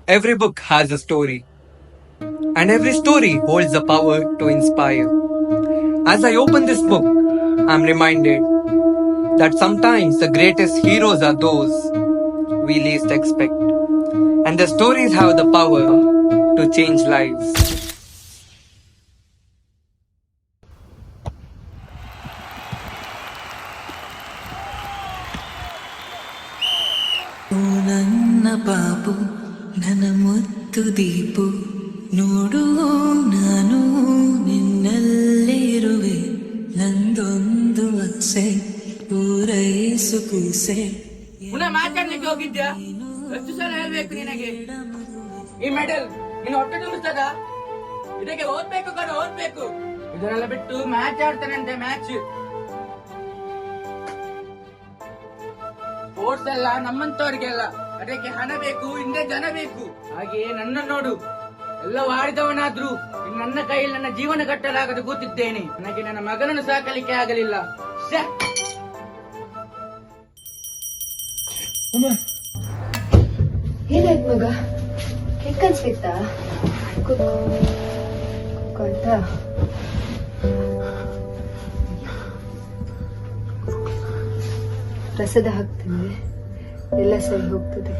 Every book has a story, and every story holds the power to inspire. As I open this book, I'm reminded that sometimes the greatest heroes are those we least expect, and the stories have the power to change lives. ಓ ನನ್ನ ಬಾಬು ನನ್ನ ಮುತ್ತು ದೀಪು ನೋಡು ನಾನು ನಿನ್ನಲ್ಲೇ ಇರುವೆ ನಂದೊಂದು ಆಸೆ ಪೂರೈಸು ಕೂಸೆ. ಪುನಃ ಮಾತಾಡ್ಲಿಕ್ಕೆ ಹೋಗಿದ್ಯಾ? ಎಷ್ಟು ಸಲ ಹೇಳ್ಬೇಕು ನಿನಗೆ? ಈ ಮೆಡಲ್ ನೀನು ಹೊಟ್ಟೆ ತುಂಬಿಸ್ತದ? ಇದಕ್ಕೆ ಓದ್ಬೇಕು ಕಣ, ಓದ್ಬೇಕು. ಇದನ್ನೆಲ್ಲ ಬಿಟ್ಟು ಮ್ಯಾಚ್ ಆಡ್ತಾನಂತೆ, ಮ್ಯಾಚ್. ಸ್ಪೋರ್ಟ್ಸ್ ಎಲ್ಲ ನಮ್ಮಂತವರಿಗೆಲ್ಲ, ಅದಕ್ಕೆ ಹಣ ಬೇಕು, ಹಿಂದೆ ಜನ ಬೇಕು. ಹಾಗೆ ನನ್ನ ನೋಡು, ಎಲ್ಲ ಆಡಿದವನಾದ್ರೂ ನನ್ನ ಕೈಯಲ್ಲಿ ನನ್ನ ಜೀವನ ಕಟ್ಟಲಾಗದೆ ಕೂತಿದ್ದೇನೆ. ನನಗೆ ನನ್ನ ಮಗನನ್ನು ಸಾಕಲಿಕ್ಕೆ ಆಗಲಿಲ್ಲ. ಏನಾಯ್ತು ಮಗ? ಕೆಕ್ಕನ್ಸ್ಬಿಟ್ಟ? ಆಯ್ತಾ? ಪ್ರಸಾದ ಹಾಕ್ತೀನಿ, ಎಲ್ಲ ಸರಿ ಹೋಗ್ತದೆ.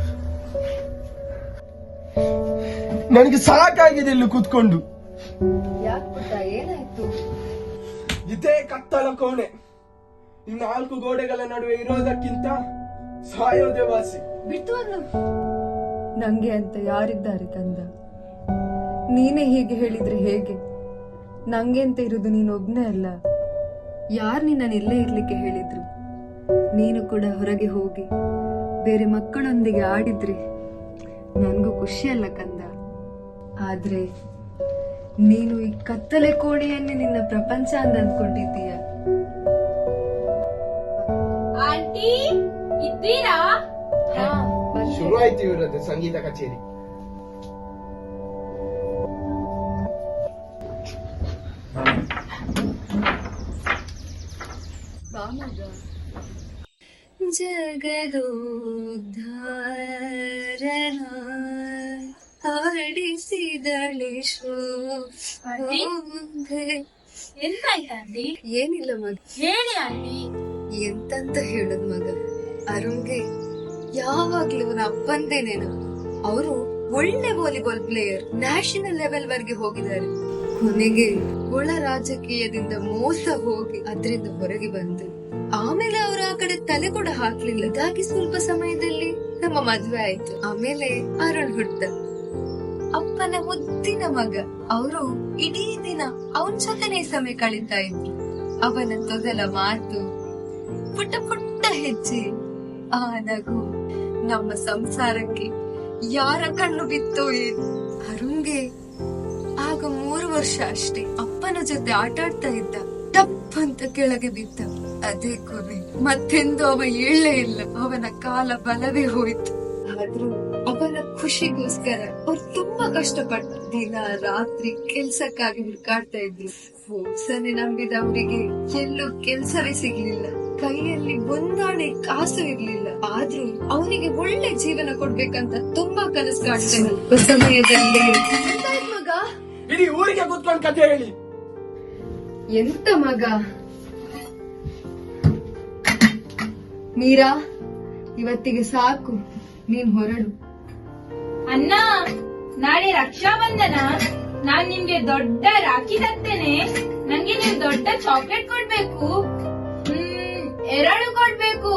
ನನಗೆ ಸಾಕಾಗಿದೆ ಇಲ್ಲಿ ಕೂತ್ಕೊಂಡು. ಯಾಕೆ ಪುಟ್ಟ, ಏನಾಯ್ತು? ಇದೇ ಕತ್ತಲ ಕೋಣೆ, ಈ 4 ಗೋಡೆಗಳ ನಡುವೆ ಇರೋದಕ್ಕಿಂತ ಸಾಯೋದೇ ವಾಸಿ. ಬಿಟ್ಟು ನಂಗೆ ಅಂತ ಯಾರಿದ್ದಾರೆ ಕಂದ? ನೀನೇ ಹೀಗೆ ಹೇಳಿದ್ರೆ ಹೇಗೆ? ನಂಗೆ ಅಂತ ಇರುದು ನೀನೊಬ್ನೇ ಅಲ್ಲ. ಯಾರು ನಿನ್ನನ್ನು ಇಲ್ಲೇ ಇರ್ಲಿಕ್ಕೆ ಹೇಳಿದ್ರು? ನೀನು ಕೂಡ ಹೊರಗೆ ಹೋಗಿ ಬೇರೆ ಮಕ್ಕಳೊಂದಿಗೆ ಆಡಿದ್ರೆ ನನ್ಗೂ ಖುಷಿ ಅಲ್ಲ ಕಂದ. ಆದ್ರೆ ನೀನು ಈ ಕತ್ತಲೆ ಕೋಣೆಯನ್ನೇ ನಿನ್ನ ಪ್ರಪಂಚ ಅಂತ ಅಂದ್ಕೊಂಡಿದ್ದೀಯ. ಆಂಟಿ ಇದ್ದೀರಾ? ಶುರು ಆಯ್ತು ಇವರದ್ದು ಸಂಗೀತ ಕಚೇರಿ. ಜಗದೋದ್ಧಾರನ ಆಡಿಸಿದಳೆ ಎಂತಾಯ್ತಂಡಿ? ಏನಿಲ್ಲ ಮಗ, ಹೇಳಿ ಆಂಟಿ. ಎಂತಂತ ಹೇಳದ್ ಮಗ, ಅರುಣ್ಗೆ ಯಾವಾಗ್ಲೂ ಅವನ ಅಪ್ಪಂದೇ ನೆನಪು. ಅವರು ಒಳ್ಳೆ ವಾಲಿಬಾಲ್ ಪ್ಲೇಯರ್, ನ್ಯಾಷನಲ್ ಲೆವೆಲ್ ವರೆಗೆ ಹೋಗಿದ್ದಾರೆ. ಕೊನೆಗೆ ಒಳ ರಾಜಕೀಯದಿಂದ ಮೋಸ ಹೋಗಿ ಅದರಿಂದ ಹೊರಗೆ ಬಂದು ಆಮೇಲೆ ಅವರು ಆ ಕಡೆ ತಲೆ ಕೂಡ ಹಾಕ್ಲಿಲ್ಲ. ಇದಾಗಿ ಸ್ವಲ್ಪ ಸಮಯದಲ್ಲಿ ನಮ್ಮ ಮದ್ವೆ ಆಯ್ತು. ಆಮೇಲೆ ಅರುಣ್ ಹುಟ್ಟ, ಅಪ್ಪನ ಮುದ್ದಿನ ಮಗ. ಅವರು ಇಡೀ ದಿನ ಅವನ್ ಜೊತೆನೆ ಸಮಯ ಕಳೀತಾ ಇದ್ರು. ಅವನ ತೊದಲ ಮಾತು, ಪುಟ್ಟ ಪುಟ್ಟ ಹೆಜ್ಜೆ, ಆ ನಗು ನಮ್ಮ ಸಂಸಾರಕ್ಕೆ ಯಾರ ಕಣ್ಣು ಬಿತ್ತೋ ಏನು. ಅರುಣ್ಗೆ ಆಗ 3 ವರ್ಷ ಅಷ್ಟೇ. ಅಪ್ಪನ ಜೊತೆ ಆಟಾಡ್ತಾ ಇದ್ದ, ಟಪ್ ಅಂತ ಕೆಳಗೆ ಬಿದ್ದ. ಅದೇ ಕೊನೆ, ಮತ್ತೆಂದು ಅವ ಏಳೇ ಇಲ್ಲ. ಅವನ ಕಾಲ ಬಲವೇ ಹೋಯ್ತು. ಆದ್ರೂ ಅವನ ಖುಷಿಗೋಸ್ಕರ ಅವ್ರು ತುಂಬಾ ಕಷ್ಟಪಟ್ಟು ದಿನ ರಾತ್ರಿ ಕೆಲ್ಸಕ್ಕಾಗಿ ಹುಡುಕಾಡ್ತಾ ಇದ್ರು. ಫೋರ್ಸನೆ ನಂಬಿದವರಿಗೆ ಎಲ್ಲೂ ಕೆಲ್ಸವೇ ಸಿಗ್ಲಿಲ್ಲ. ಕೈಯಲ್ಲಿ ಒಂದಾಣೆ ಕಾಸು ಇರ್ಲಿಲ್ಲ. ಆದ್ರೂ ಅವನಿಗೆ ಒಳ್ಳೆ ಜೀವನ ಕೊಡ್ಬೇಕಂತ ತುಂಬಾ ಕನಸು ಕಾಡ್ತೇನೆ. ಸಮಯದಲ್ಲಿ ಮಗ ಇಡೀ ಊರಿಗೆ ಕೂತ್ಕೊಂಡು ಕಥೆ ಹೇಳಿ. ಎಂತ ಮಗ? ಮೀರಾ, ಇವತ್ತಿಗೆ ಸಾಕು, ನೀನ್ ಹೊರಡು. ಅಣ್ಣ, ನಾಳೆ ರಕ್ಷಾ ಬಂಧನ. ನಾನ್ ನಿಮ್ಗೆ ದೊಡ್ಡ ರಾಖಿ ತರ್ತೇನೆ. ನಂಗೆ ನೀವು ದೊಡ್ಡ ಚಾಕ್ಲೇಟ್ ಕೊಡ್ಬೇಕು. 2 ಕೊಡ್ಬೇಕು.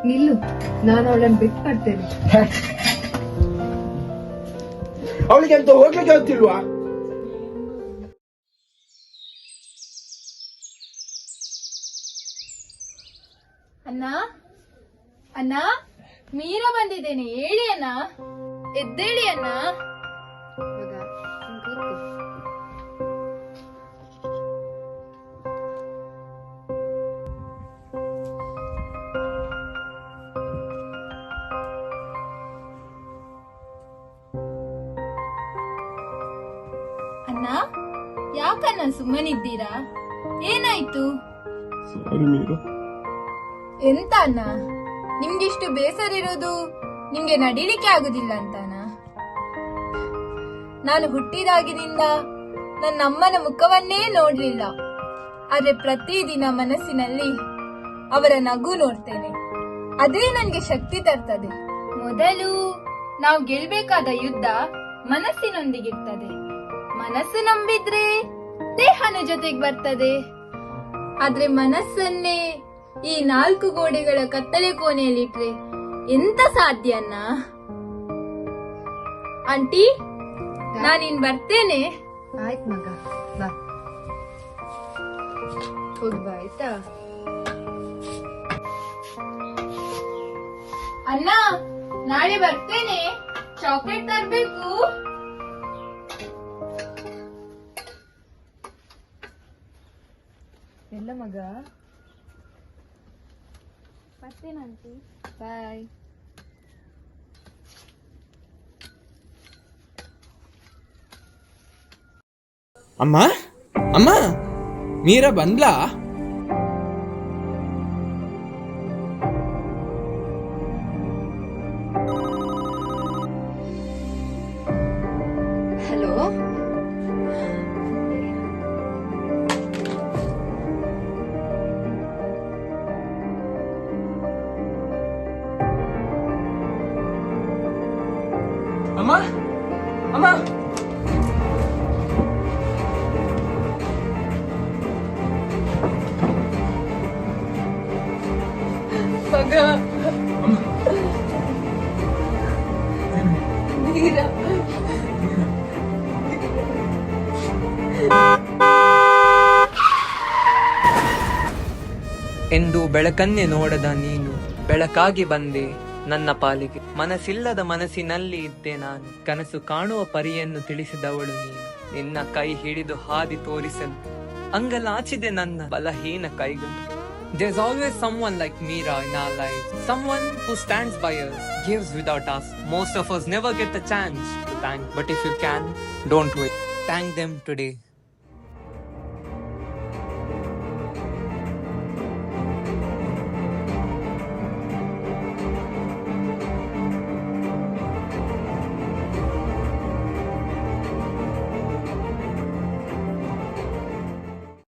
ನಿಲ್ಲು, ನಾನು ಅವಳನ್ನು ಬಿಟ್ಟು ಬರ್ತೇನೆ. ಅವಳಿಗೆ ಅಂತ ಹೋಗ್ಲಿಕ್ಕೆ ಗೊತ್ತಿಲ್ವಾ? ಅಣ್ಣ, ಅಣ್ಣ, ಮೀರಾ ಬಂದಿದ್ದೇನೆ, ಹೇಳಿ ಅಣ್ಣ. ಎದ್ದೇಳಿ ಅಣ್ಣ. ಅಣ್ಣ, ಯಾಕಣ್ಣ ಸುಮ್ಮನಿದ್ದೀರಾ? ಏನಾಯ್ತು? ಸಾರಿ ಮೀರಾ. ಎಂತ ಅಣ್ಣ, ನಿಮ್ಗಿಷ್ಟು ಬೇಸರ ಇರೋದು ನಿಮ್ಗೆ ನಡಿಲಿಕ್ಕೆ ಆಗುದಿಲ್ಲ ಅಂತಾನಾ? ನಾನು ಹುಟ್ಟಿದಾಗಿನಿಂದ ನನ್ನ ಅಮ್ಮನ ಮುಖವನ್ನೇ ನೋಡ್ಲಿಲ್ಲ. ಆದ್ರೆ ಪ್ರತಿದಿನ ಮನಸ್ಸಿನಲ್ಲಿ ಅವರ ನಗು ನೋಡ್ತೇನೆ. ಅದೇ ನನ್ಗೆ ಶಕ್ತಿ ತರ್ತದೆ. ಮೊದಲು ನಾವು ಗೆಲ್ಬೇಕಾದ ಯುದ್ಧ ಮನಸ್ಸಿನೊಂದಿಗಿರ್ತದೆ. ಮನಸ್ಸು ನಂಬಿದ್ರೆ ದೇಹನ ಜೊತೆಗೆ ಬರ್ತದೆ. ಆದ್ರೆ ಮನಸ್ಸನ್ನೇ ಈ 4 ಗೋಡೆಗಳ ಕತ್ತಲೆ ಕೋಣೆಯಲ್ಲಿಟ್ರೆ ಎಂತ ಸಾಧ್ಯನ್ನ? ಆಂಟಿ, ನಾನಿನ್ ಬರ್ತೇನೆ. ಆಯ್ತು ಮಗ, ಬಾ ಹೋಗ್ಬಾ ಆಯ್ತಾ. ಅಣ್ಣ, ನಾಳೆ ಬರ್ತೇನೆ. ಚಾಕ್ಲೇಟ್ ತರ್ಬೇಕು. ಎಲ್ಲ ಮಗ, ಬರ್ತೇನಂಟಿ. ಬಾಯ್. ಅಮ್ಮ ಅಮ್ಮ ಮೀರಾ ಬಂದ್ಲಾ? ಹಲೋ, ಅಮ್ಮ ಅಮ್ಮ ಮಗ, ಮೀರಾ ಎಂದು ಬೆಳಕನ್ನೇ ನೋಡದ ನೀನು ಬೆಳಕಾಗಿ ಬಂದೆ ನನ್ನ ಪಾಲಿಗೆ. ಮನಸ್ಸಿಲ್ಲದ ಮನಸ್ಸಿನಲ್ಲಿ ಇದ್ದೆ ನಾನು. ಕನಸು ಕಾಣುವ ಪರಿಯನ್ನು ತಿಳಿಸಿದವಳು ನೀನು. ನಿನ್ನ ಕೈ ಹಿಡಿದು ಹಾದಿ ತೋರಿಸಲು ಅಂಗಲಾಚಿದೆ ನನ್ನ ಬಲಹೀನ ಕೈಗಳು. There's always someone like Meera in our lives. Someone who stands by us, gives without us. Most of us never get the chance to thank. But if you can, don't wait. Thank them today.